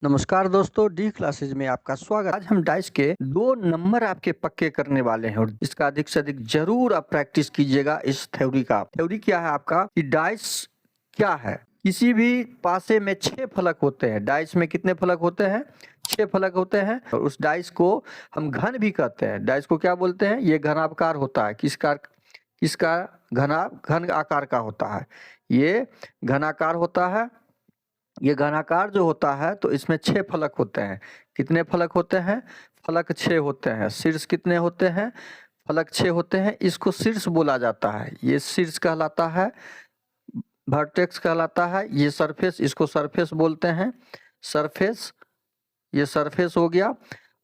नमस्कार दोस्तों, D classes में आपका स्वागत। आज हम डाइस के 2 नंबर आपके पक्के करने वाले हैं और इसका अधिक से अधिक जरूर आप प्रैक्टिस कीजिएगा। इस थ्योरी का थ्योरी क्या है आपका कि डाइस क्या है। किसी भी पासे में 6 फलक होते हैं। डाइस में कितने फलक होते हैं? 6 फलक होते हैं और उस डाइस को हम घन भी कहते हैं। डाइस को क्या बोलते हैं? ये घनाकार होता है। किसका घन आकार का होता है। ये घनाकार होता है। ये घनाकार जो होता है तो इसमें 6 फलक होते हैं। कितने फलक होते हैं? फलक 6 होते हैं। शीर्ष कितने होते हैं? फलक 6 होते हैं। इसको शीर्ष बोला जाता है। ये शीर्ष कहलाता है, वर्टेक्स कहलाता है। ये सरफेस, इसको सरफेस बोलते हैं। सरफेस, ये सरफेस हो गया।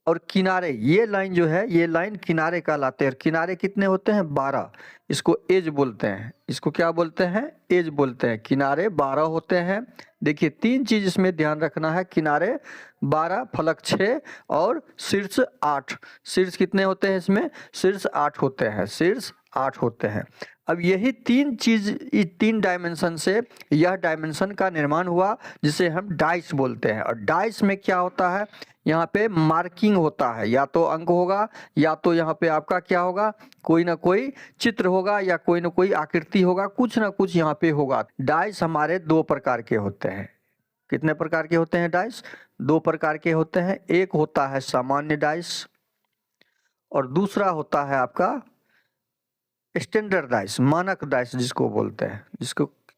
और किनारे, ये लाइन जो है, ये लाइन किनारे कहलाते हैं। किनारे कितने होते हैं? 12। इसको एज बोलते हैं। इसको क्या बोलते हैं? एज बोलते हैं। किनारे 12 होते हैं। देखिए 3 चीज इसमें ध्यान रखना है। किनारे 12, फलक 6 और शीर्ष 8। शीर्ष कितने होते हैं इसमें? शीर्ष 8 होते हैं। शीर्ष 8 होते हैं। अब यही 3 चीज, 3 डायमेंशन से यह डायमेंशन का निर्माण हुआ जिसे हम डाइस बोलते हैं। और डाइस में क्या होता है? यहाँ पे मार्किंग होता है। या तो अंक होगा या तो यहाँ पे आपका क्या होगा, कोई ना कोई चित्र होगा या कोई ना कोई आकृति होगा, कुछ ना कुछ यहाँ पे होगा। डाइस हमारे 2 प्रकार के होते हैं। कितने प्रकार के होते हैं डाइस? 2 प्रकार के होते हैं। एक होता है सामान्य डाइस और दूसरा होता है आपका स्टैंडर्ड डाइस, मानक डाइस जिसको बोलते हैं।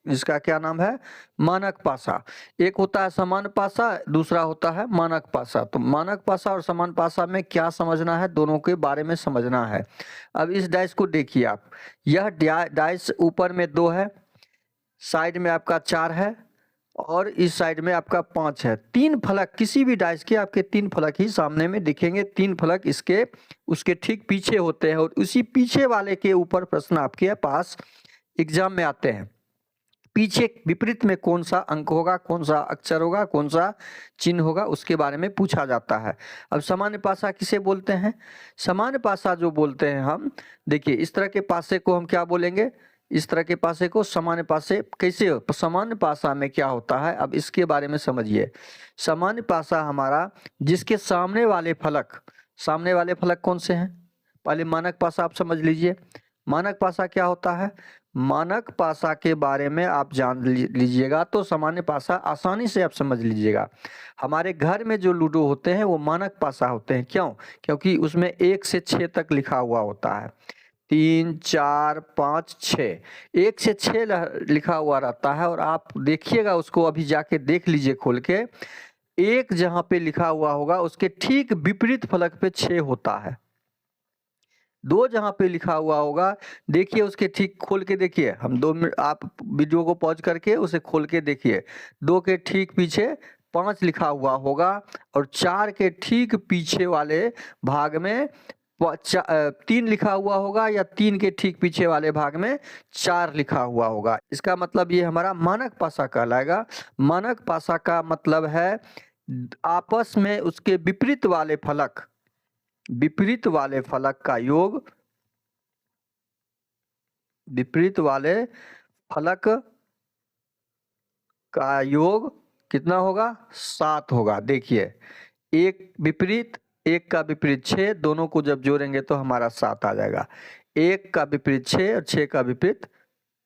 जिसका क्या नाम है? मानक पासा। एक होता है सामान्य पासा, दूसरा होता है मानक पासा। तो मानक पासा और सामान्य पासा में क्या समझना है, दोनों के बारे में समझना है। अब इस डाइस को देखिए आप। यह डाइस ऊपर में 2 है, साइड में आपका 4 है और इस साइड में आपका 5 है। 3 फलक किसी भी डाइस के आपके 3 फलक ही सामने में दिखेंगे। 3 फलक इसके उसके ठीक पीछे होते हैं और उसी पीछे वाले के ऊपर प्रश्न आपके पास एग्जाम में आते हैं। पीछे विपरीत में कौन सा अंक होगा, कौन सा अक्षर होगा, कौन सा चिन्ह होगा, उसके बारे में पूछा जाता है। अब सामान्य पासा किसे बोलते हैं? सामान्य पासा जो बोलते हैं हम, देखिए इस तरह के पासे को हम क्या बोलेंगे? इस तरह के पासे को सामान्य पासे। कैसे हो? सामान्य पासा में क्या होता है, अब इसके बारे में समझिए। सामान्य पासा हमारा जिसके सामने वाले फलक कौन से हैं? पहले मानक पासा आप समझ लीजिए। मानक पासा क्या होता है? मानक पासा के बारे में आप जान लीजिएगा तो सामान्य पासा आसानी से आप समझ लीजिएगा। हमारे घर में जो लूडो होते हैं वो मानक पासा होते हैं। क्यों? क्योंकि उसमें 1 से 6 तक लिखा हुआ होता है। 3, 4, 5, 6, 1 से 6 लिखा हुआ रहता है। और आप देखिएगा उसको, अभी जाके देख लीजिए खोल के। 1 जहाँ पे लिखा हुआ होगा उसके ठीक विपरीत फलक पे 6 होता है। 2 जहाँ पे लिखा हुआ होगा, देखिए उसके ठीक खोल के देखिए। हम 2 मिनट, आप वीडियो को पॉज करके उसे खोल के देखिए। 2 के ठीक पीछे 5 लिखा हुआ होगा और 4 के ठीक पीछे वाले भाग में 3 लिखा हुआ होगा या 3 के ठीक पीछे वाले भाग में 4 लिखा हुआ होगा। इसका मतलब ये हमारा मानक पासा कहलाएगा। मानक पासा का मतलब है आपस में उसके विपरीत वाले फलक का योग, विपरीत वाले फलक का योग कितना होगा? 7 होगा। देखिए एक विपरीत, एक का विपरीत 6, दोनों को जब जोड़ेंगे तो हमारा 7 आ जाएगा। 1 का विपरीत 6 और 6 का विपरीत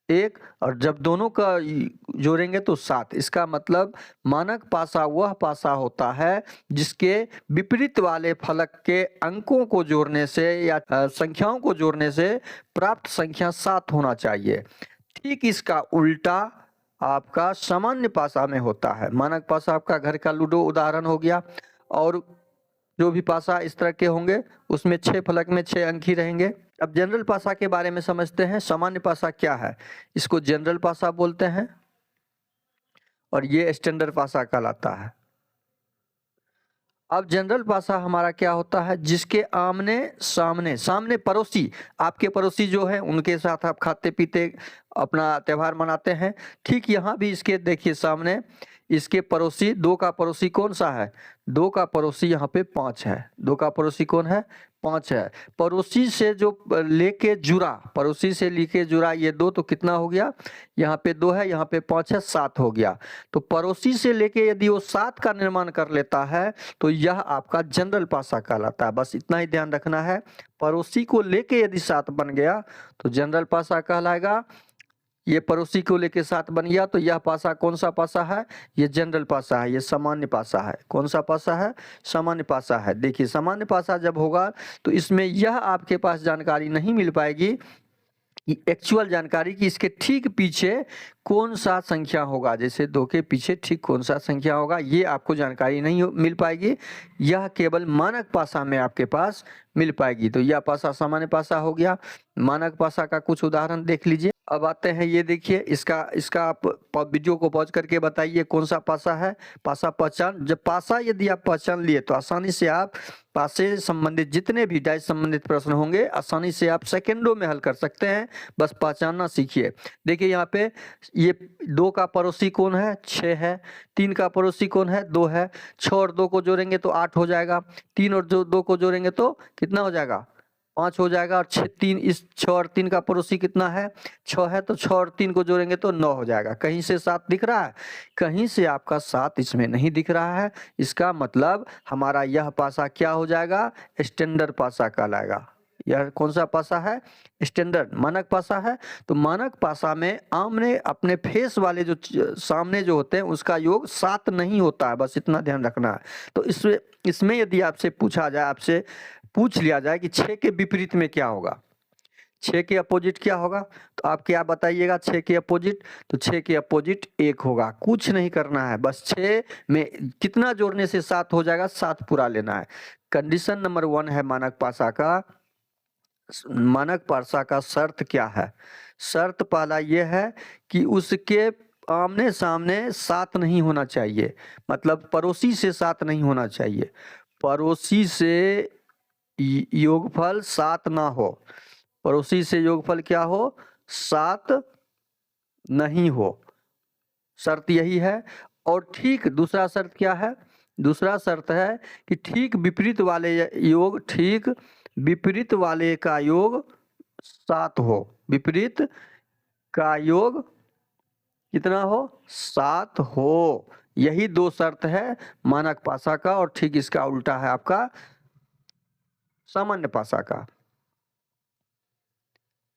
1, और जब दोनों का जोड़ेंगे तो 7। इसका मतलब मानक पासा वह पासा होता है जिसके विपरीत वाले फलक के अंकों को जोड़ने से या संख्याओं को जोड़ने से प्राप्त संख्या 7 होना चाहिए। ठीक इसका उल्टा आपका सामान्य पासा में होता है। मानक पासा आपका घर का लूडो उदाहरण हो गया, और जो भी पासा इस तरह के होंगे उसमें 6 फलक में 6 अंक ही रहेंगे। अब जनरल पासा के बारे में समझते हैं। सामान्य पासा क्या है? इसको जनरल पासा बोलते हैं और ये स्टैंडर्ड पासा कहलाता है। अब जनरल पासा हमारा क्या होता है? जिसके आमने सामने पड़ोसी, आपके पड़ोसी जो है उनके साथ आप खाते पीते अपना त्यौहार मनाते हैं। ठीक यहाँ भी इसके देखिए सामने इसके पड़ोसी, 2 का पड़ोसी कौन सा है? 2 का पड़ोसी यहाँ पे 5 है। 2 का पड़ोसी कौन है? 5 है। पड़ोसी से जो लेके जुड़ा, पड़ोसी से लेके जुड़ा ये 2, तो कितना हो गया? यहाँ पे 2 है, यहाँ पे 5 है, 7 हो गया। तो पड़ोसी से लेके यदि वो 7 का निर्माण कर लेता है तो यह आपका जनरल पासा कहलाता है। बस इतना ही ध्यान रखना है। पड़ोसी को लेके यदि 7 बन गया तो जनरल पासा कहलाएगा। ये पड़ोसी को लेके 7 बन गया तो यह पासा कौन सा पासा है? ये जनरल पासा है, ये सामान्य पासा है। कौन सा पासा है? सामान्य पासा है। देखिए सामान्य पासा जब होगा तो इसमें यह आपके पास जानकारी नहीं मिल पाएगी, एक्चुअल जानकारी कि इसके ठीक पीछे कौन सा संख्या होगा। जैसे 2 के पीछे ठीक कौन सा संख्या होगा, ये आपको जानकारी नहीं मिल पाएगी। यह केवल मानक पासा में आपके पास मिल पाएगी। तो यह पासा सामान्य पासा हो गया। मानक पासा का कुछ उदाहरण देख लीजिए। अब आते हैं, ये देखिए इसका आप वीडियो को पॉज करके बताइए कौन सा पासा है। पासा पहचान, जब पासा यदि आप पहचान लिए तो आसानी से आप पासे से संबंधित जितने भी डाइस संबंधित प्रश्न होंगे आसानी से आप सेकंडों में हल कर सकते हैं। बस पहचानना सीखिए। देखिए यहाँ पे ये 2 का पड़ोसी कौन है? 6 है। 3 का पड़ोसी कौन है? 2 है। 6 और 2 को जोड़ेंगे तो 8 हो जाएगा। 3 और 2 को जोड़ेंगे तो कितना हो जाएगा? 5 हो जाएगा। और 6 और 3 का पड़ोसी कितना है? 6 है। तो 6 और 3 को जोड़ेंगे तो 9 हो जाएगा। कहीं से 7 दिख रहा है? कहीं से आपका 7 इसमें नहीं दिख रहा है। इसका मतलब हमारा यह पासा क्या हो जाएगा? स्टैंडर्ड पासा कहलाएगा। यह कौन सा पासा है? स्टैंडर्ड मानक पासा है। तो मानक पासा में आमने अपने फेस वाले जो सामने जो होते हैं उसका योग 7 नहीं होता है। बस इतना ध्यान रखना है। तो इसमें यदि आपसे पूछा जाए, आपसे पूछ लिया जाए कि 6 के विपरीत में क्या होगा, 6 के अपोजिट क्या होगा, तो आप क्या बताइएगा? 6 के अपोजिट, तो 6 के अपोजिट 1 होगा। कुछ नहीं करना है, बस 6 में कितना जोड़ने से 7 हो जाएगा? 7 पूरा लेना है। कंडीशन नंबर 1 है मानक पासा का। मानक पासा का शर्त क्या है? शर्त पहला यह है कि उसके आमने सामने 7 नहीं होना चाहिए, मतलब पड़ोसी से 7 नहीं होना चाहिए। पड़ोसी से योगफल 7 ना हो। पड़ोसी से योगफल क्या हो? 7 नहीं हो। शर्त यही है। और ठीक दूसरा शर्त क्या है? दूसरा शर्त है कि ठीक विपरीत वाले योग, ठीक विपरीत वाले का योग 7 हो। विपरीत का योग कितना हो? 7 हो। यही 2 शर्त है मानक पासा का। और ठीक इसका उल्टा है आपका सामान्य पासा का।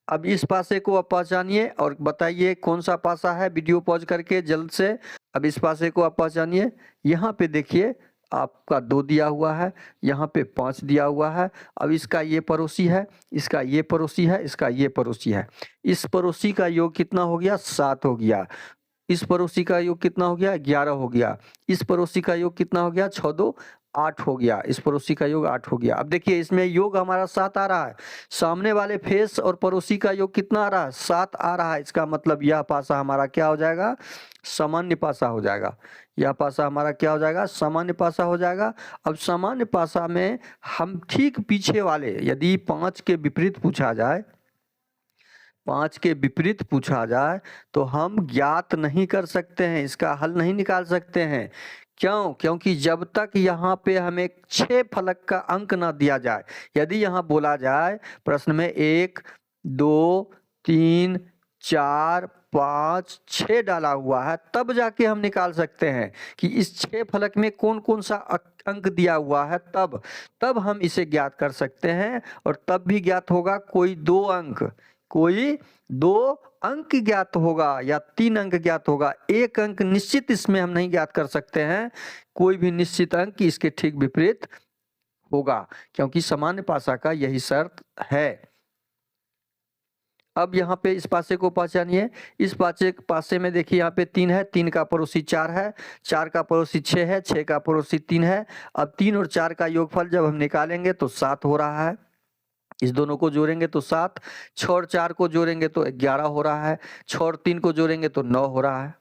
अब इस पासे को आप पहचानिए और बताइए कौन सा पासा है, वीडियो पॉज करके जल्द से। अब इस पासे को आप पहचानिए। यहाँ पे देखिए आपका 2 दिया हुआ है, यहाँ पे 5 दिया हुआ है। अब इसका ये पड़ोसी है, इसका ये पड़ोसी है, इसका ये पड़ोसी है। इस पड़ोसी का योग कितना हो गया? 7 हो गया। इस पड़ोसी का योग कितना हो गया? 11 हो गया। इस पड़ोसी का योग कितना हो गया? 6 2 8 हो गया। इस पड़ोसी का योग 8 हो गया। अब देखिए इसमें योग हमारा 7 आ रहा है। सामने वाले फेस और पड़ोसी का योग कितना आ रहा है? 7 आ रहा है। इसका मतलब यह पासा हमारा क्या हो जाएगा? सामान्य पासा हो जाएगा। यह पासा हमारा क्या हो जाएगा? सामान्य पासा हो जाएगा। अब सामान्य पासा में हम ठीक पीछे वाले, यदि 5 के विपरीत पूछा जाए, 5 के विपरीत पूछा जाए तो हम ज्ञात नहीं कर सकते हैं, इसका हल नहीं निकाल सकते हैं। क्यों? क्योंकि जब तक यहाँ पे हमें 6 फलक का अंक ना दिया जाए, यदि यहाँ बोला जाए प्रश्न में 1 2 3 4 5 6 डाला हुआ है, तब जाके हम निकाल सकते हैं कि इस 6 फलक में कौन कौन सा अंक दिया हुआ है। तब हम इसे ज्ञात कर सकते हैं। और तब भी ज्ञात होगा कोई 2 अंक, कोई 2 अंक ज्ञात होगा या 3 अंक ज्ञात होगा। 1 अंक निश्चित इसमें हम नहीं ज्ञात कर सकते हैं। कोई भी निश्चित अंक इसके ठीक विपरीत होगा, क्योंकि सामान्य पासा का यही शर्त है। अब यहाँ पे इस पासे को पहचानिए। इस पासे में देखिए यहाँ पे 3 है, 3 का पड़ोसी 4 है, 4 का पड़ोसी 6 है, 6 का पड़ोसी 3 है। अब 3 और 4 का योगफल जब हम निकालेंगे तो 7 हो रहा है। इस दोनों को जोड़ेंगे तो 7, 6 और 4 को जोड़ेंगे तो 11 हो रहा है, 6 और 3 को जोड़ेंगे तो 9 हो रहा है,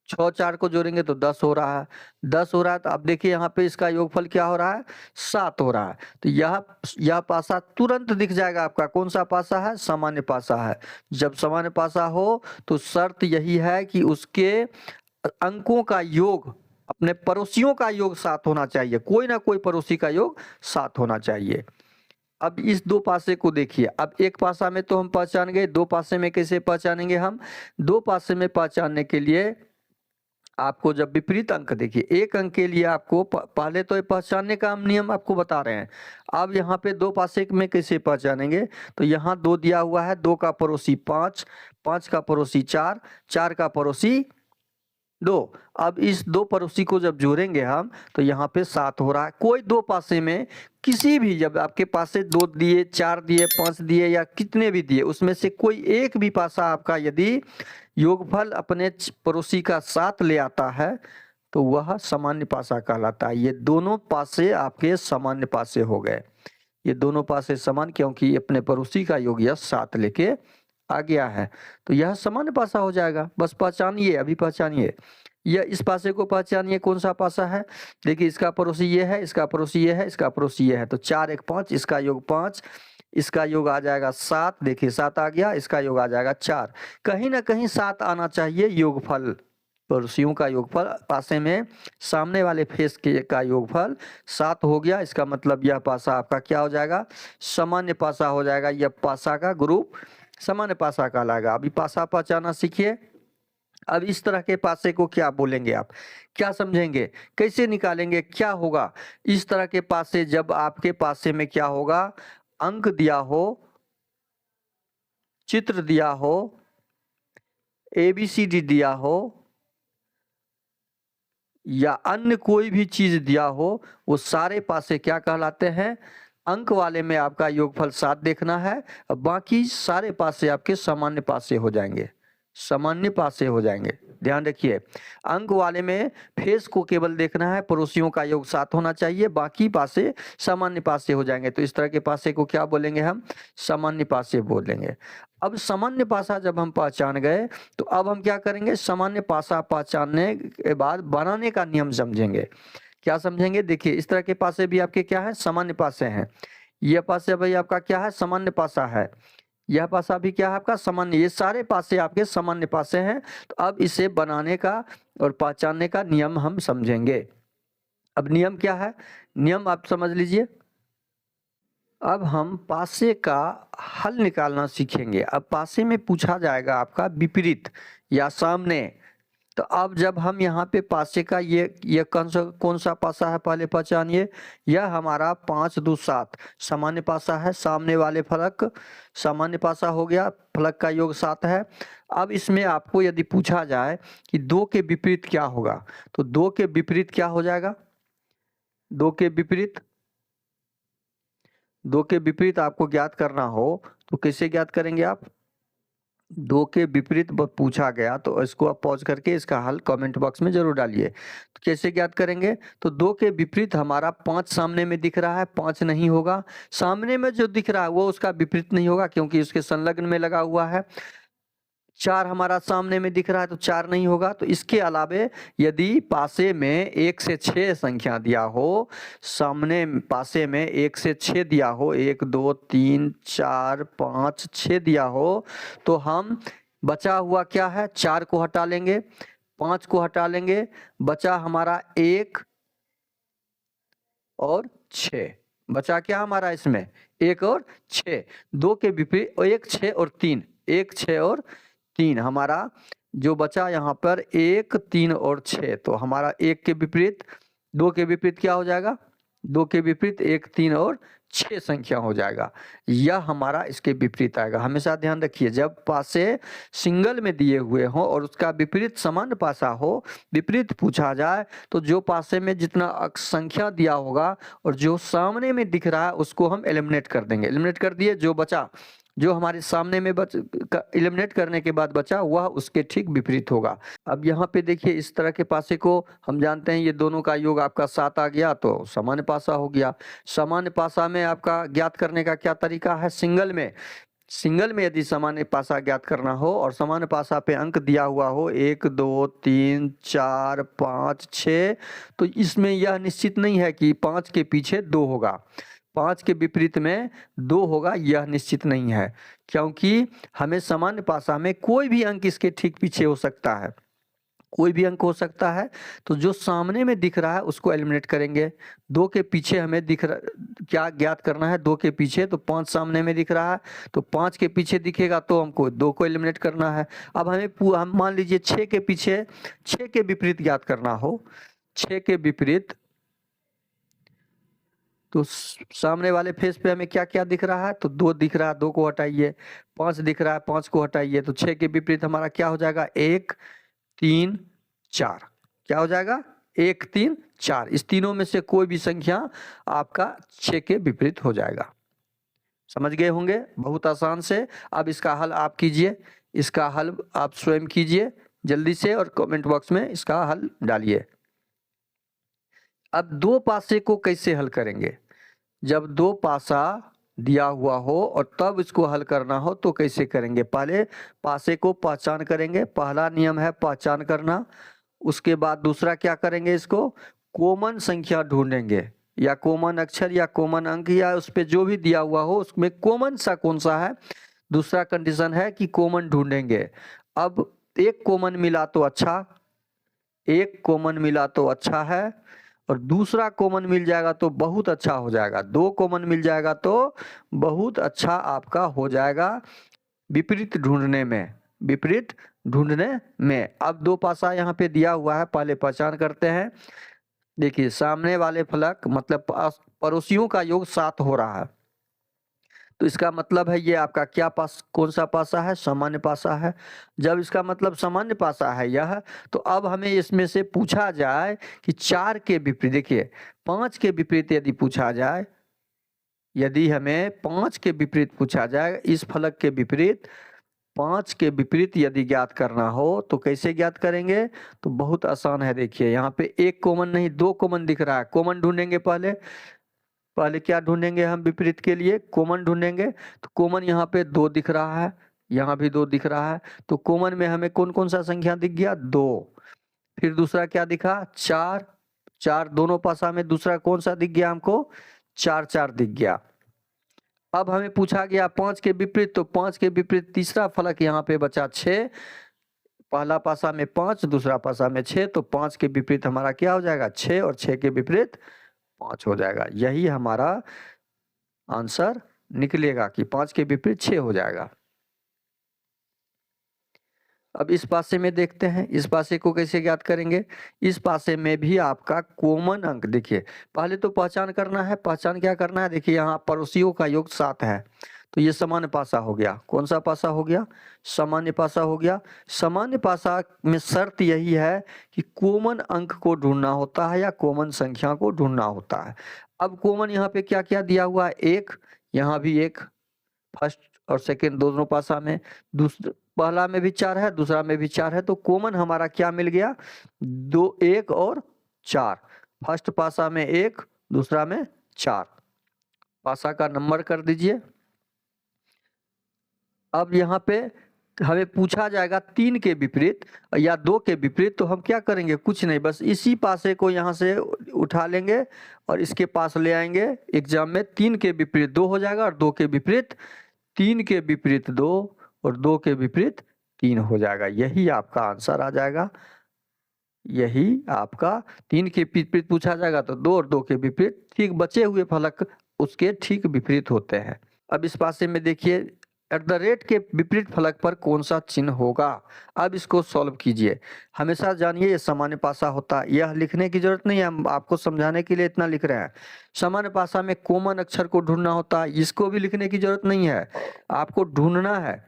6 और 4 को जोड़ेंगे तो 10 हो रहा है, 10 हो रहा है। तो अब देखिए यहाँ पे इसका योगफल क्या हो रहा है? 7 हो रहा है। तो यह पासा तुरंत दिख जाएगा आपका। कौन सा पासा है? सामान्य पासा है। जब सामान्य पासा हो तो शर्त यही है कि उसके अंकों का योग, अपने पड़ोसियों का योग 7 होना चाहिए, कोई ना कोई पड़ोसी का योग 7 होना चाहिए। अब इस दो पासे को देखिए, अब एक पासा में तो हम पहचान गए, दो पासे में कैसे पहचानेंगे हम? दो पासे में पहचानने के लिए आपको जब विपरीत अंक देखिए, एक अंक के लिए आपको पहले तो ये पहचानने का हम नियम आपको बता रहे हैं। अब यहाँ पे दो पासे में कैसे पहचानेंगे? तो यहाँ 2 दिया हुआ है, 2 का पड़ोसी 5, 5 का पड़ोसी 4, 4 का पड़ोसी 2। अब इस दो पड़ोसी को जब जोड़ेंगे हम तो यहाँ पे 7 हो रहा है। कोई दो पासे में किसी भी, जब आपके पासे 2 दिए, 4 दिए, 5 दिए या कितने भी दिए, उसमें से कोई एक भी पासा आपका यदि योगफल अपने पड़ोसी का 7 ले आता है तो वह सामान्य पासा कहलाता है। ये दोनों पासे आपके सामान्य पासे हो गए। ये दोनों पासे समान, क्योंकि अपने पड़ोसी का योग यह 7 लेके आ गया है, तो यह सामान्य पासा हो जाएगा। बस पहचानिए, अभी पहचानिए, यह इस पासे को पहचानिए कौन सा पासा है। देखिए इसका पड़ोसी ये है, इसका पड़ोसी ये है, इसका पड़ोसी ये है, तो 4 1 5, इसका योग 5, इसका योग आ जाएगा 7। देखिए 7 आ गया, इसका योग आ जाएगा 4। कहीं ना कहीं 7 आना चाहिए योगफल, पड़ोसियों का योगफल पासे में सामने वाले फेस के का योगफल 7 हो गया। इसका मतलब यह पासा आपका क्या हो जाएगा? सामान्य पासा हो जाएगा। यह पासा का ग्रुप सामान्य पासा कहलाएगा। अभी पासा पहचाना सीखिए। अब इस तरह के पासे को क्या बोलेंगे आप, क्या समझेंगे, कैसे निकालेंगे, क्या होगा इस तरह के पासे? जब आपके पासे में क्या होगा, अंक दिया हो, चित्र दिया हो, ABCD दिया हो या अन्य कोई भी चीज दिया हो, वो सारे पासे क्या कहलाते हैं? अंक वाले में आपका योगफल 7 देखना है, अब बाकी सारे पासे आपके सामान्य पासे हो जाएंगे, सामान्य पासे हो जाएंगे। ध्यान रखिए, अंक वाले में फेस को केवल देखना है, पड़ोसियों का योग 7 होना चाहिए, बाकी पासे सामान्य पासे हो जाएंगे। तो इस तरह के पासे को क्या बोलेंगे हम? सामान्य पासे बोलेंगे। अब सामान्य पासा जब हम पहचान गए तो अब हम क्या करेंगे? सामान्य पासा पहचानने के बाद बनाने का नियम समझेंगे। क्या समझेंगे? देखिए इस तरह के पासे भी आपके क्या है? सामान्य पासे हैं। यह पासे भाई आपका क्या है? सामान्य पासा है। यह पासा भी क्या है आपका? सामान्य। ये सारे पासे आपके सामान्य पासे हैं। तो अब इसे बनाने का और पहचानने का नियम हम समझेंगे। अब नियम क्या है? नियम आप समझ लीजिए। अब हम पासे का हल निकालना सीखेंगे। अब पासे में पूछा जाएगा आपका विपरीत या सामने। तो अब जब हम यहाँ पे पासे का ये कौन सा पासा है पहले पहचानिए। यह हमारा 5 2 7 सामान्य पासा है। सामने वाले फलक सामान्य पासा हो गया, फलक का योग 7 है। अब इसमें आपको यदि पूछा जाए कि 2 के विपरीत क्या होगा, तो 2 के विपरीत क्या हो जाएगा? 2 के विपरीत, 2 के विपरीत आपको ज्ञात करना हो तो कैसे ज्ञात करेंगे आप? 2 के विपरीत पूछा गया तो इसको आप पॉज करके इसका हल कमेंट बॉक्स में जरूर डालिए। तो कैसे ज्ञात करेंगे? तो 2 के विपरीत हमारा 5 सामने में दिख रहा है, 5 नहीं होगा। सामने में जो दिख रहा है वो उसका विपरीत नहीं होगा क्योंकि उसके संलग्न में लगा हुआ है। 4 हमारा सामने में दिख रहा है तो 4 नहीं होगा। तो इसके अलावे यदि पासे में 1 से 6 संख्या दिया हो, सामने पासे में 1 से 6 दिया हो, 1 2 3 4 5 6 दिया हो, तो हम बचा हुआ क्या है? 4 को हटा लेंगे, 5 को हटा लेंगे, बचा हमारा 1 और 6। बचा क्या हमारा इसमें? 1 और 6। 2 के विपरीत 1 6 और 3, 1 6 और 3 हमारा जो बचा यहाँ पर 1 3 और 6। तो हमारा 1 के विपरीत 2 के विपरीत क्या हो जाएगा? 2 के विपरीत 1 3 और 6 संख्या हो जाएगा। यह हमारा इसके विपरीत आएगा। हमेशा ध्यान रखिए, जब पासे सिंगल में दिए हुए हों और उसका विपरीत समान पासा हो, विपरीत पूछा जाए तो जो पासे में जितना संख्या दिया होगा और जो सामने में दिख रहा है उसको हम एलिमिनेट कर देंगे। एलिमिनेट कर दिए, जो बचा, जो हमारे सामने में एलिमिनेट करने के बाद बचा वह उसके ठीक विपरीत होगा। अब यहाँ पे देखिए इस तरह के पासे को हम जानते हैं, ये दोनों का योग आपका 7 आ गया तो सामान्य पासा हो गया। सामान्य पासा में आपका ज्ञात करने का क्या तरीका है? सिंगल में यदि सामान्य पासा ज्ञात करना हो और सामान्य पासा पे अंक दिया हुआ हो 1 2 3 4 5 6, तो इसमें यह निश्चित नहीं है कि 5 के पीछे 2 होगा, 5 के विपरीत में 2 होगा, यह निश्चित नहीं है, क्योंकि हमें सामान्य पासा में कोई भी अंक इसके ठीक पीछे हो सकता है। कोई भी अंक हो सकता है। तो जो सामने में दिख रहा है उसको एलिमिनेट करेंगे। 2 के पीछे हमें दिख रहा क्या ज्ञात करना है, 2 के पीछे, तो 5 सामने में दिख रहा है, तो 5 के पीछे दिखेगा तो हमको 2 को एलिमिनेट करना है। अब हम मान लीजिए 6 के पीछे 6 के विपरीत ज्ञात करना हो, 6 के विपरीत, तो सामने वाले फेस पे हमें क्या क्या दिख रहा है, तो 2 दिख रहा है, 2 को हटाइए। 5 दिख रहा है, 5 को हटाइए। तो 6 के विपरीत हमारा क्या हो जाएगा, 1 3 4। क्या हो जाएगा, 1 3 4। इस तीनों में से कोई भी संख्या आपका 6 के विपरीत हो जाएगा। समझ गए होंगे, बहुत आसान से। अब इसका हल आप कीजिए, इसका हल आप स्वयं कीजिए जल्दी से और कमेंट बॉक्स में इसका हल डालिए। अब 2 पासे को कैसे हल करेंगे, जब 2 पासा दिया हुआ हो और तब इसको हल करना हो तो कैसे करेंगे। पहले पासे को पहचान करेंगे, पहला नियम है पहचान करना। उसके बाद दूसरा क्या करेंगे, इसको कॉमन संख्या ढूंढेंगे, या कॉमन अक्षर या कॉमन अंक, या उस पे जो भी दिया हुआ हो उसमें कॉमन सा कौन सा है। दूसरा कंडीशन है कि कॉमन ढूंढेंगे। अब एक कॉमन मिला तो अच्छा, एक कॉमन मिला तो अच्छा है, और दूसरा कॉमन मिल जाएगा तो बहुत अच्छा हो जाएगा। 2 कॉमन मिल जाएगा तो बहुत अच्छा आपका हो जाएगा विपरीत ढूंढने में, विपरीत ढूंढने में। अब 2 पासा यहाँ पे दिया हुआ है, पहले पहचान करते हैं। देखिए सामने वाले फलक मतलब पड़ोसियों का योग 7 हो रहा है, तो इसका मतलब है ये आपका क्या पास, कौन सा पासा है, सामान्य पासा है। जब इसका मतलब सामान्य पासा है यह, तो अब हमें इसमें से पूछा जाए कि 4 के विपरीत, देखिए 5 के विपरीत यदि पूछा जाए, यदि हमें 5 के विपरीत पूछा जाए, इस फलक के विपरीत 5 के विपरीत यदि ज्ञात करना हो तो कैसे ज्ञात करेंगे, तो बहुत आसान है। देखिए यहाँ पे एक कॉमन नहीं 2 कॉमन दिख रहा है, कॉमन ढूंढेंगे। पहले पहले क्या ढूंढेंगे हम, विपरीत के लिए कॉमन ढूंढेंगे। तो कॉमन यहाँ पे 2 दिख रहा है, यहाँ भी 2 दिख रहा है, तो कॉमन में हमें कौन कौन सा संख्या दिख गया, 2। फिर दूसरा क्या दिखा, 4, 4 दोनों पासा में दूसरा कौन सा दिख गया हमको, 4 4 दिख गया। अब हमें पूछा गया 5 के विपरीत, तो 5 के विपरीत तीसरा फलक यहाँ पे बचा 6। पहला पासा में 5, दूसरा पासा में 6, तो 5 के विपरीत हमारा क्या हो जाएगा, 6, और 6 के विपरीत 5 हो जाएगा। यही हमारा आंसर निकलेगा कि 5 के विपरीत 6 हो जाएगा। अब इस पासे में देखते हैं, इस पासे को कैसे ज्ञात करेंगे। इस पासे में भी आपका कॉमन अंक, देखिए पहले तो पहचान करना है। पहचान क्या करना है, देखिए यहाँ पड़ोसियों का योग 7 है, तो ये सामान्य पासा हो गया। कौन सा पासा हो गया, सामान्य पासा हो गया। सामान्य पासा में शर्त यही है कि कॉमन अंक को ढूंढना होता है या कॉमन संख्या को ढूंढना होता है। अब कॉमन यहाँ पे क्या क्या दिया हुआ है, 1, यहाँ भी 1, फर्स्ट और सेकेंड दोनों पासा में। दूसरा पहला में भी 4 है, दूसरा में भी 4 है, तो कॉमन हमारा क्या मिल गया, 2, 1 और 4। फर्स्ट पासा में 1, दूसरा में 4, पासा का नंबर कर दीजिए। अब यहाँ पे हमें पूछा जाएगा 3 के विपरीत या 2 के विपरीत, तो हम क्या करेंगे, कुछ नहीं, बस इसी पासे को यहाँ से उठा लेंगे और इसके पास ले आएंगे। एग्जाम में 3 के विपरीत 2 हो जाएगा, और 2 के विपरीत 3 के विपरीत 2, और 2 के विपरीत 3 हो जाएगा। यही आपका आंसर आ जाएगा। यही आपका 3 के विपरीत पूछा जाएगा तो 2 और 2 के विपरीत, ठीक बचे हुए फलक उसके ठीक विपरीत होते हैं। अब इस पासे में देखिए @ के विपरीत फलक पर कौन सा चिन्ह होगा। अब इसको सॉल्व कीजिए। हमेशा जानिए ये सामान्य पासा होता है, यह लिखने की जरूरत नहीं है, हम आपको समझाने के लिए इतना लिख रहे हैं। सामान्य पासा में कॉमन अक्षर को ढूंढना होता है, इसको भी लिखने की जरूरत नहीं है, आपको ढूंढना है।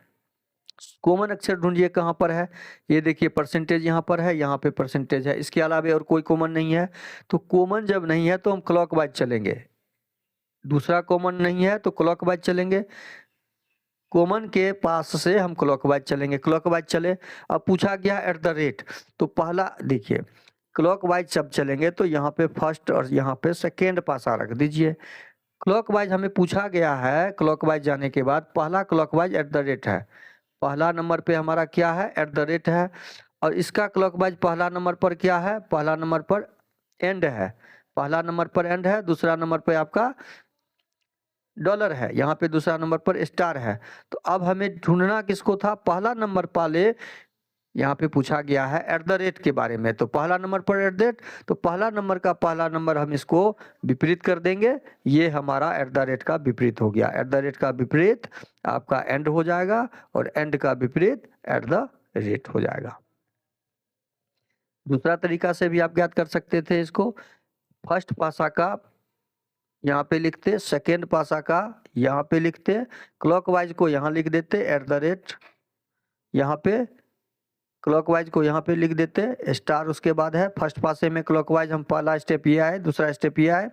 कॉमन अक्षर ढूंढिए कहाँ पर है, ये देखिए परसेंटेज यहाँ पर है, यहाँ पे परसेंटेज है, इसके अलावा और कोई कॉमन नहीं है। तो कॉमन जब नहीं है तो हम क्लॉकवाइज चलेंगे, दूसरा कॉमन नहीं है तो क्लॉकवाइज चलेंगे। कॉमन के पास से हम क्लॉकवाइज चलेंगे, क्लॉकवाइज चले। अब पूछा गया @ तो पहला देखिए क्लॉकवाइज जब चलेंगे तो यहाँ पे फर्स्ट और यहाँ पे सेकेंड पासा रख दीजिए। क्लॉकवाइज हमें पूछा गया है, क्लॉकवाइज जाने के बाद पहला क्लॉकवाइज @ है, पहला नंबर पे हमारा क्या है, @ है। और इसका क्लॉकवाइज पहला नंबर पर क्या है, पहला नंबर पर एंड है, पहला नंबर पर एंड है, दूसरा नंबर पे आपका डॉलर है, यहाँ पे दूसरा नंबर पर स्टार है। तो अब हमें ढूंढना किसको था, पहला नंबर पाले यहाँ पे पूछा गया है एट द रेट के बारे में, तो पहला नंबर पर एट द रेट, तो पहला नंबर का पहला नंबर हम इसको विपरीत कर देंगे, ये हमारा एट द रेट का विपरीत हो गया। एट द रेट का विपरीत आपका एंड हो जाएगा और एंड का विपरीत एट द रेट हो जाएगा। दूसरा तरीका से भी आप ज्ञात कर सकते थे इसको, फर्स्ट पासा का यहाँ पे लिखते, सेकेंड पासा का यहाँ पे लिखते, क्लॉकवाइज को यहाँ लिख देते एट द रेट, यहाँ पे क्लॉकवाइज को यहाँ पे लिख देते स्टार, उसके बाद है फर्स्ट पासे में क्लॉकवाइज हम पहला स्टेप ये आए, दूसरा स्टेप ये आए,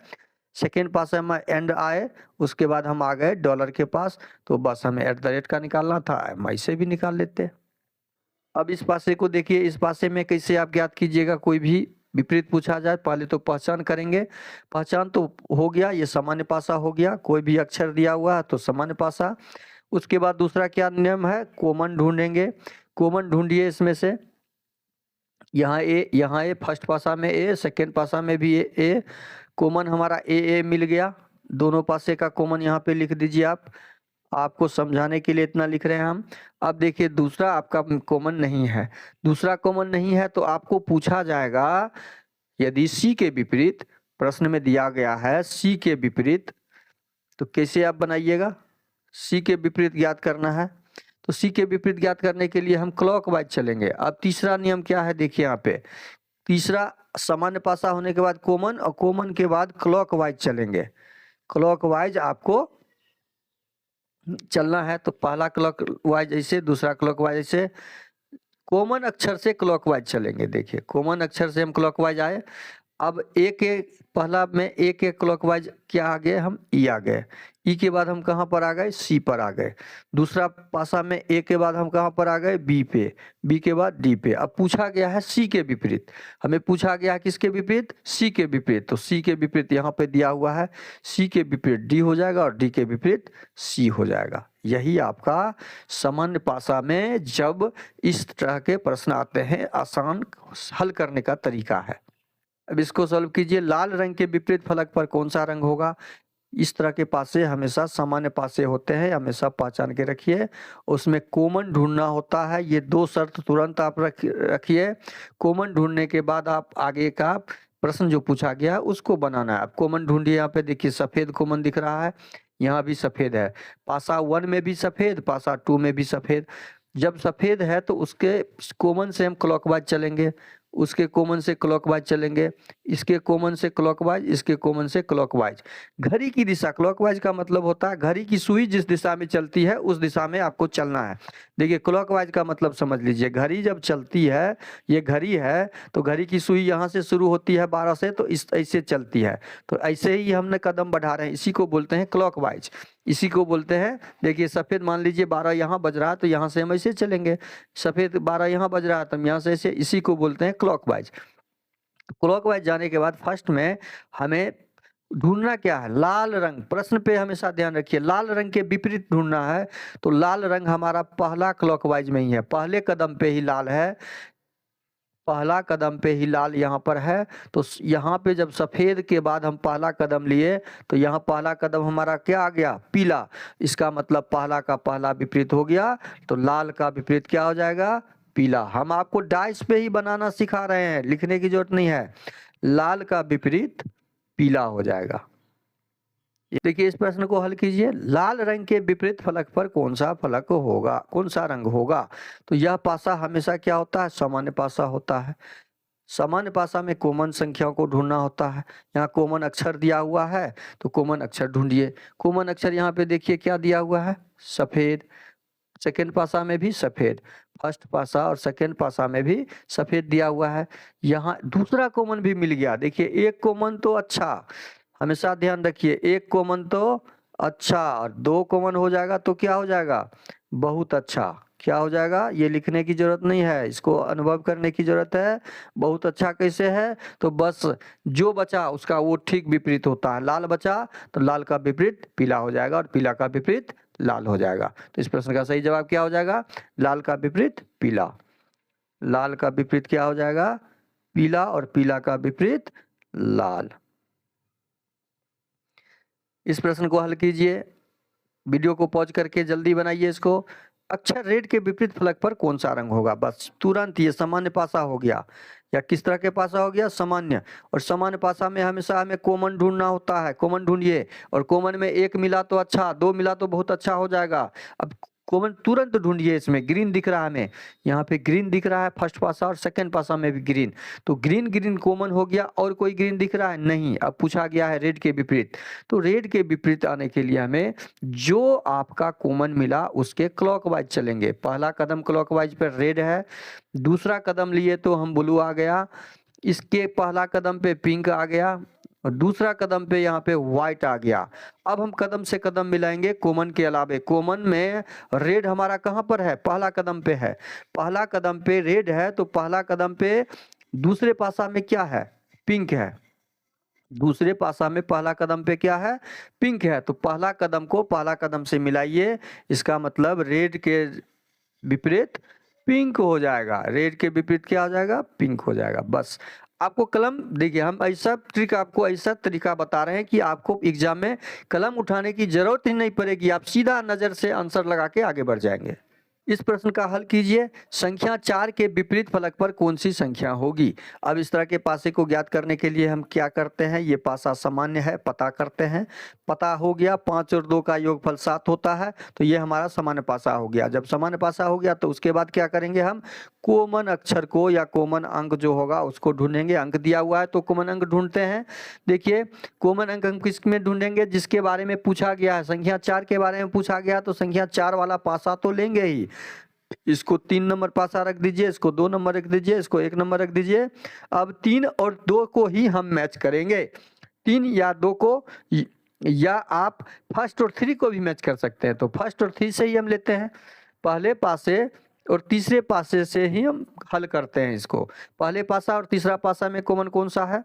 सेकेंड पासे में एंड आए, उसके बाद हम आ गए डॉलर के पास, तो बस हमें एट द रेट का निकालना था, हम ऐसे भी निकाल लेते। अब इस पासे को देखिए, इस पासे में कैसे आप ज्ञात कीजिएगा, कोई भी विपरीत पूछा जाए पहले तो पहचान करेंगे, पहचान तो हो गया, ये सामान्य पासा हो गया, कोई भी अक्षर दिया हुआ है तो सामान्य पासा। उसके बाद दूसरा क्या नियम है, कॉमन ढूंढेंगे, कॉमन ढूंढिए इसमें से, यहाँ ए फर्स्ट पासा में ए, सेकेंड पासा में भी ए, कॉमन हमारा ए मिल गया, दोनों पासे का कॉमन यहाँ पे लिख दीजिए आप, आपको समझाने के लिए इतना लिख रहे हैं हम। अब देखिए दूसरा आपका कॉमन नहीं है, दूसरा कॉमन नहीं है तो आपको पूछा जाएगा यदि सी के विपरीत, प्रश्न में दिया गया है सी के विपरीत, तो कैसे आप बनाइएगा, सी के विपरीत ज्ञात करना है, तो सी के विपरीत ज्ञात करने के लिए हम क्लॉकवाइज चलेंगे। अब तीसरा नियम क्या है देखिए यहाँ पे, तीसरा सामान्य पासा होने के बाद कॉमन और कॉमन के बाद क्लॉकवाइज चलेंगे, क्लॉकवाइज आपको चलना है, तो पहला क्लॉकवाइज ऐसे, दूसरा क्लॉकवाइज ऐसे, कॉमन अक्षर से क्लॉकवाइज चलेंगे। देखिए कॉमन अक्षर से हम क्लॉकवाइज आए, अब ए के पहला में ए के क्लॉकवाइज क्या आ गए, हम ई आ गए, ई के बाद हम कहाँ पर आ गए, सी पर आ गए, दूसरा पासा में ए के बाद हम कहाँ पर आ गए, बी पे, बी के बाद डी पे। अब पूछा गया है सी के विपरीत, हमें पूछा गया है किसके विपरीत, सी के विपरीत, तो सी के विपरीत यहाँ पे दिया हुआ है, सी के विपरीत डी हो जाएगा और डी के विपरीत सी हो जाएगा। यही आपका सामान्य पासा में जब इस तरह के प्रश्न आते हैं आसान हल करने का तरीका है। अब इसको सॉल्व कीजिए, लाल रंग के विपरीत फलक पर कौन सा रंग होगा, इस तरह के पासे हमेशा सामान्य पासे होते हैं, हमेशा पहचान के रखिए, उसमें कॉमन ढूंढना होता है, ये दो शर्त तुरंत आप रखिए, कॉमन ढूंढने के बाद आप आगे का प्रश्न जो पूछा गया उसको बनाना है। आप कॉमन ढूंढिए, यहाँ पे देखिए सफेद कॉमन दिख रहा है, यहाँ भी सफेद है, पासा 1 में भी सफेद, पासा 2 में भी सफेद, जब सफेद है तो उसके कॉमन से हम क्लॉकवाइज चलेंगे, उसके कॉमन से क्लॉकवाइज चलेंगे, इसके कॉमन से क्लॉकवाइज, इसके कॉमन से क्लॉकवाइज। घड़ी की दिशा, क्लॉकवाइज का मतलब होता है घड़ी की सुई जिस दिशा में चलती है उस दिशा में आपको चलना है। देखिए क्लॉकवाइज का मतलब समझ लीजिए, घड़ी जब चलती है, ये घड़ी है तो घड़ी की सुई यहाँ से शुरू होती है 12 से, तो इस ऐसे चलती है, तो ऐसे ही हमने कदम बढ़ा रहे हैं, इसी को बोलते हैं क्लॉकवाइज, इसी को बोलते हैं। देखिए सफेद मान लीजिए 12 यहाँ बज रहा है तो यहाँ से हम ऐसे चलेंगे, सफेद 12 यहाँ बज रहा है तो हम यहाँ से ऐसे, इसी को बोलते हैं क्लॉकवाइज। क्लॉकवाइज जाने के बाद फर्स्ट में हमें ढूंढना क्या है, लाल रंग, प्रश्न पे हमेशा ध्यान रखिए, लाल रंग के विपरीत ढूंढना है, तो लाल रंग हमारा पहला क्लॉकवाइज में ही है, पहले कदम पे ही लाल है, पहला कदम पे ही लाल यहाँ पर है, तो यहाँ पे जब सफेद के बाद हम पहला कदम लिए तो यहाँ पहला कदम हमारा क्या आ गया, पीला, इसका मतलब पहला का पहला विपरीत हो गया, तो लाल का विपरीत क्या हो जाएगा, पीला। हम आपको डाइस पे ही बनाना सिखा रहे हैं, लिखने की जरूरत नहीं है, लाल का विपरीत पीला हो जाएगा। देखिए इस प्रश्न को हल कीजिए, लाल रंग के विपरीत फलक पर कौन सा फलक होगा, कौन सा रंग होगा, तो यह पासा हमेशा क्या होता है, सामान्य पासा होता है, सामान्य पासा में कॉमन संख्याओं को ढूंढना होता है, यहाँ कॉमन अक्षर दिया हुआ है तो कॉमन अक्षर ढूंढिए, कॉमन अक्षर यहाँ पे देखिए क्या दिया हुआ है, सफेद, सेकेंड पासा में भी सफेद, फर्स्ट पासा और सेकेंड पासा में भी सफेद दिया हुआ है, यहाँ दूसरा कॉमन भी मिल गया। देखिए एक कॉमन तो अच्छा, हमेशा ध्यान रखिए, एक कॉमन तो अच्छा और दो कॉमन हो जाएगा तो क्या हो जाएगा, बहुत अच्छा, क्या हो जाएगा, ये लिखने की जरूरत नहीं है, इसको अनुभव करने की जरूरत है। बहुत अच्छा कैसे है, तो बस जो बचा उसका वो ठीक विपरीत होता है, लाल बचा तो लाल का विपरीत पीला हो जाएगा और पीला का विपरीत लाल हो जाएगा, तो इस प्रश्न का सही जवाब क्या हो जाएगा, लाल का विपरीत पीला, लाल का विपरीत क्या हो जाएगा, पीला, और पीला का विपरीत लाल। इस प्रश्न को हल कीजिए, वीडियो को पॉज करके जल्दी बनाइए इसको, अक्षर रेड के विपरीत फलक पर कौन सा रंग होगा? बस तुरंत ये सामान्य पासा हो गया, या किस तरह के पासा हो गया? सामान्य। और सामान्य पासा में हमेशा हमें कॉमन ढूंढना होता है, कॉमन ढूंढिए। और कॉमन में एक मिला तो अच्छा, दो मिला तो बहुत अच्छा हो जाएगा। अब कॉमन तुरंत ढूंढिए। इसमें ग्रीन दिख रहा है हमें, यहाँ पे ग्रीन दिख रहा है फर्स्ट पासा और सेकंड पासा में भी ग्रीन, तो ग्रीन ग्रीन कॉमन हो गया। और कोई ग्रीन दिख रहा है? नहीं। अब पूछा गया है रेड के विपरीत, तो रेड के विपरीत आने के लिए हमें जो आपका कॉमन मिला उसके क्लॉकवाइज चलेंगे। पहला कदम क्लॉकवाइज पर रेड है, दूसरा कदम लिए तो हम ब्लू आ गया, इसके पहला कदम पे पिंक आ गया, और दूसरा कदम पे यहाँ पे व्हाइट आ गया। अब हम कदम से कदम मिलाएंगे कॉमन के अलावे। कॉमन में रेड हमारा कहाँ पर है? पहला कदम पे है। पहला कदम पे रेड है, तो पहला कदम पे दूसरे पासा में क्या है? पिंक है। दूसरे पासा में पहला कदम पे क्या है? पिंक है। तो पहला कदम को पहला कदम से मिलाइए, इसका मतलब रेड के विपरीत पिंक हो जाएगा। रेड के विपरीत क्या हो जाएगा? पिंक हो जाएगा। बस आपको कलम, देखिए हम ऐसा ट्रिक, आपको ऐसा तरीका बता रहे हैं कि आपको एग्जाम में कलम उठाने की जरूरत ही नहीं पड़ेगी, आप सीधा नजर से आंसर लगा के आगे बढ़ जाएंगे। इस प्रश्न का हल कीजिए। संख्या 4 के विपरीत फलक पर कौन सी संख्या होगी? अब इस तरह के पासे को ज्ञात करने के लिए हम क्या करते हैं? ये पासा सामान्य है, पता करते हैं। पता हो गया 5 और 2 का योगफल 7 होता है, तो ये हमारा सामान्य पासा हो गया। जब सामान्य पासा हो गया तो उसके बाद क्या करेंगे? हम कॉमन अक्षर को या कॉमन अंक जो होगा उसको ढूंढेंगे। अंक दिया हुआ है तो कॉमन अंक ढूंढते हैं। देखिए कॉमन अंक हम किस में ढूंढेंगे? जिसके बारे में पूछा गया है। संख्या 4 के बारे में पूछा गया तो संख्या 4 वाला पासा तो लेंगे ही। इसको 3 नंबर पासा रख दीजिए, इसको 2 नंबर रख दीजिए, इसको 1 नंबर रख दीजिए। अब 3 और 2 को ही हम मैच करेंगे। 3 या 2 को, या आप फर्स्ट और 3 को भी मैच कर सकते हैं। तो फर्स्ट और 3 से ही हम लेते हैं, पहले पासे और तीसरे पासे से ही हम हल करते हैं इसको। पहले पासा और तीसरा पासा में कॉमन कौन सा है?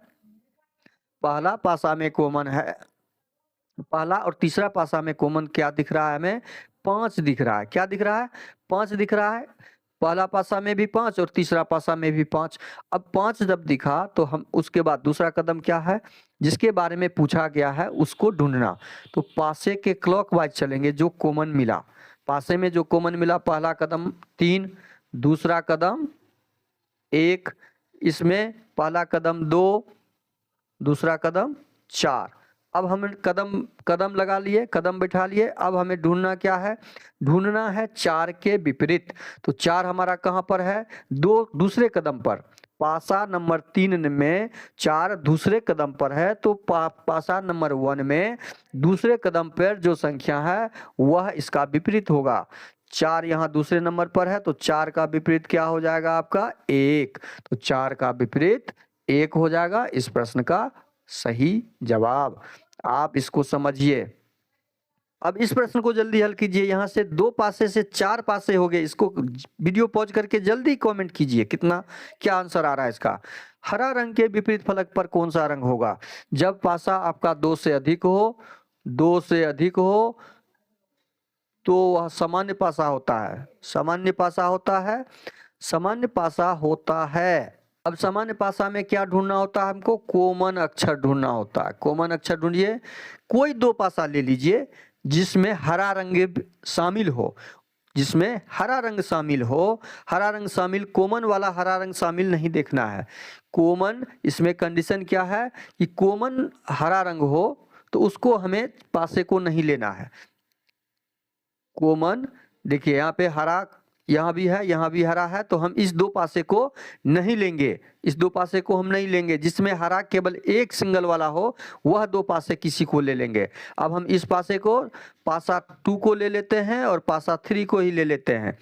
पहला पासा में कॉमन है, पहला और तीसरा पासा में कॉमन क्या दिख रहा है हमें? 5 दिख रहा है। क्या दिख रहा है? 5 दिख रहा है। पहला पासा में भी 5 और तीसरा पासा में भी 5। अब 5 जब दिखा तो हम उसके बाद दूसरा कदम क्या है? जिसके बारे में पूछा गया है उसको ढूंढना। तो पासे के क्लॉकवाइज चलेंगे, जो कॉमन मिला। पासे में जो कॉमन मिला, पहला कदम 3, दूसरा कदम 1, इसमें पहला कदम 2, दूसरा कदम 4। अब हम कदम कदम लगा लिए, कदम बैठा लिए। अब हमें ढूंढना क्या है? ढूंढना है 4 के विपरीत। तो 4 हमारा कहाँ पर है? दूसरे कदम पर। पासा नंबर 3 में 4 दूसरे कदम पर है, तो पासा नंबर 1 में दूसरे कदम पर जो संख्या है वह इसका विपरीत होगा। 4 यहाँ दूसरे नंबर पर है, तो 4 का विपरीत क्या हो जाएगा आपका? 1। तो 4 का विपरीत 1 हो जाएगा इस प्रश्न का सही जवाब। आप इसको समझिए। अब इस प्रश्न को जल्दी हल कीजिए। यहाँ से 2 पासे से 4 पासे हो गए। इसको वीडियो पॉज करके जल्दी कमेंट कीजिए कितना, क्या आंसर आ रहा है इसका। हरा रंग के विपरीत फलक पर कौन सा रंग होगा? जब पासा आपका 2 से अधिक हो, 2 से अधिक हो तो वह सामान्य पासा होता है। सामान्य पासा होता है, सामान्य पासा होता है। अब सामान्य पासा में क्या ढूंढना होता है हमको? कॉमन अक्षर ढूंढना होता है। कॉमन अक्षर ढूंढिए। कोई 2 पासा ले लीजिए जिसमें हरा रंग शामिल हो, जिसमें हरा रंग शामिल हो। हरा रंग शामिल, कॉमन वाला हरा रंग शामिल नहीं देखना है। कॉमन, इसमें कंडीशन क्या है कि कॉमन हरा रंग हो, तो उसको हमें पासे को नहीं लेना है। कॉमन, देखिए यहाँ पे हरा, यहाँ भी है, यहाँ भी हरा है, तो हम इस 2 पासे को नहीं लेंगे। इस 2 पासे को हम नहीं लेंगे। जिसमें हरा केवल एक सिंगल वाला हो वह 2 पासे किसी को ले लेंगे। अब हम इस पासे को, पासा 2 को ले लेते हैं और पासा 3 को ही ले लेते हैं।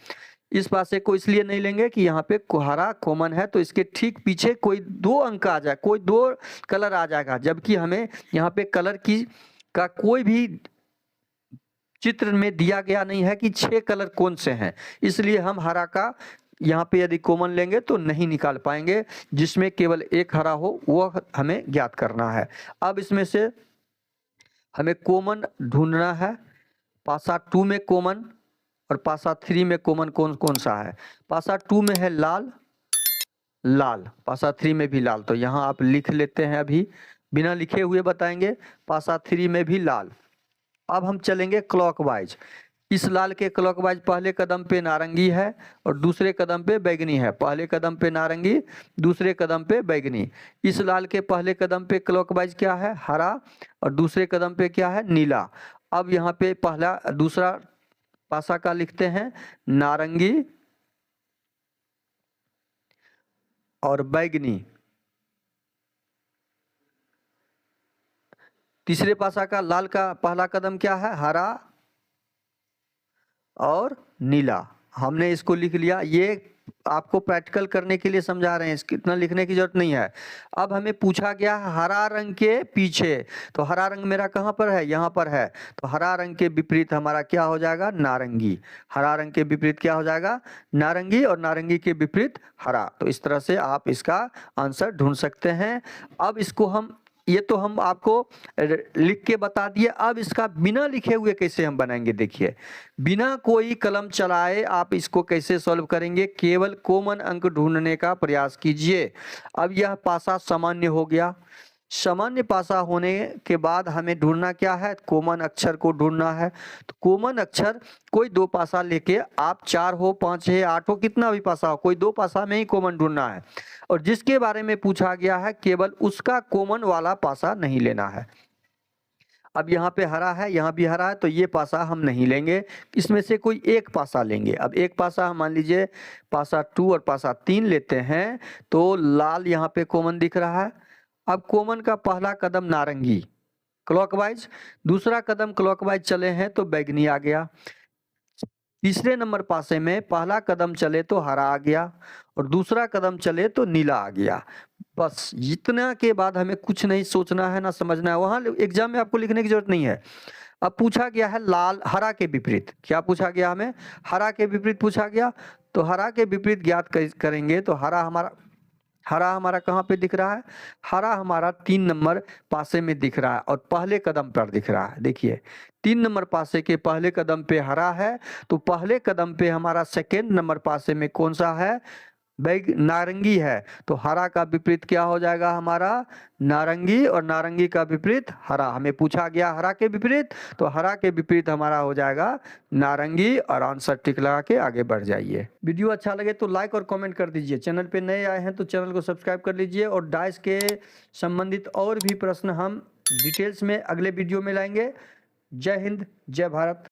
इस पासे को इसलिए नहीं लेंगे कि यहाँ पे हरा कॉमन है, तो इसके ठीक पीछे कोई 2 अंक आ जाए, कोई 2 कलर आ जाएगा। जबकि हमें यहाँ पे कलर का कोई भी चित्र में दिया गया नहीं है कि 6 कलर कौन से हैं, इसलिए हम हरा का यहाँ पे यदि कॉमन लेंगे तो नहीं निकाल पाएंगे। जिसमें केवल एक हरा हो वह हमें ज्ञात करना है। अब इसमें से हमें कॉमन ढूंढना है। पासा 2 में कॉमन और पासा 3 में कॉमन कौन कौन सा है? पासा 2 में है लाल, लाल। पासा 3 में भी लाल। तो यहाँ आप लिख लेते हैं, अभी बिना लिखे हुए बताएंगे। पासा 3 में भी लाल। अब हम चलेंगे क्लॉकवाइज। इस लाल के क्लॉकवाइज पहले कदम पे नारंगी है और दूसरे कदम पे बैगनी है। पहले कदम पे नारंगी, दूसरे कदम पे बैगनी। इस लाल के पहले कदम पे क्लॉकवाइज क्या है? हरा, और दूसरे कदम पे क्या है? नीला। अब यहाँ पे पहला दूसरा पासा का लिखते हैं नारंगी और बैगनी। तीसरे पासा का लाल का पहला कदम क्या है? हरा और नीला। हमने इसको लिख लिया। ये आपको प्रैक्टिकल करने के लिए समझा रहे हैं, इसकी इतना लिखने की जरूरत नहीं है। अब हमें पूछा गया हरा रंग के पीछे, तो हरा रंग मेरा कहाँ पर है? यहाँ पर है। तो हरा रंग के विपरीत हमारा क्या हो जाएगा? नारंगी। हरा रंग के विपरीत क्या हो जाएगा? नारंगी, और नारंगी के विपरीत हरा। तो इस तरह से आप इसका आंसर ढूंढ सकते हैं। अब इसको हम, ये तो हम आपको लिख के बता दिए। अब इसका बिना लिखे हुए कैसे हम बनाएंगे? देखिए, बिना कोई कलम चलाए आप इसको कैसे सॉल्व करेंगे? केवल कॉमन अंक ढूंढने का प्रयास कीजिए। अब यह पासा सामान्य हो गया। सामान्य पासा होने के बाद हमें ढूंढना क्या है? कॉमन अक्षर को ढूंढना है। तो कॉमन अक्षर कोई दो पासा लेके, आप 4 हो, 5 है, 8 हो, कितना भी पासा हो, कोई दो पासा में ही कॉमन ढूंढना है। और जिसके बारे में पूछा गया है केवल उसका कॉमन वाला पासा नहीं लेना है। अब यहाँ पे हरा है, यहाँ भी हरा है, तो ये पासा हम नहीं लेंगे, इसमें से कोई एक पासा लेंगे। अब एक पासा हम मान लीजिए पासा 2 और पासा 3 लेते हैं, तो लाल यहाँ पे कॉमन दिख रहा है। अब कॉमन का पहला कदम नारंगी क्लॉकवाइज, दूसरा कदम क्लॉकवाइज चले हैं तो बैगनी आ गया। तीसरे नंबर पासे में पहला कदम चले तो हरा आ गया और दूसरा कदम चले तो नीला आ गया। बस इतना के बाद हमें कुछ नहीं सोचना है ना समझना है, वहां एग्जाम में आपको लिखने की जरूरत नहीं है। अब पूछा गया है लाल हरा के विपरीत, क्या पूछा गया हमें? हरा के विपरीत पूछा गया। तो हरा के विपरीत ज्ञात करेंगे तो हरा हमारा कहाँ पे दिख रहा है? हरा हमारा 3 नंबर पासे में दिख रहा है और पहले कदम पर दिख रहा है। देखिए 3 नंबर पासे के पहले कदम पे हरा है, तो पहले कदम पे हमारा सेकेंड नंबर पासे में कौन सा है? नारंगी है। तो हरा का विपरीत क्या हो जाएगा हमारा? नारंगी, और नारंगी का विपरीत हरा। हमें पूछा गया हरा के विपरीत, तो हरा के विपरीत हमारा हो जाएगा नारंगी, और आंसर टिक लगा के आगे बढ़ जाइए। वीडियो अच्छा लगे तो लाइक और कमेंट कर दीजिए। चैनल पे नए आए हैं तो चैनल को सब्सक्राइब कर लीजिए, और डाइस के संबंधित और भी प्रश्न हम डिटेल्स में अगले वीडियो में लाएंगे। जय हिंद, जय भारत।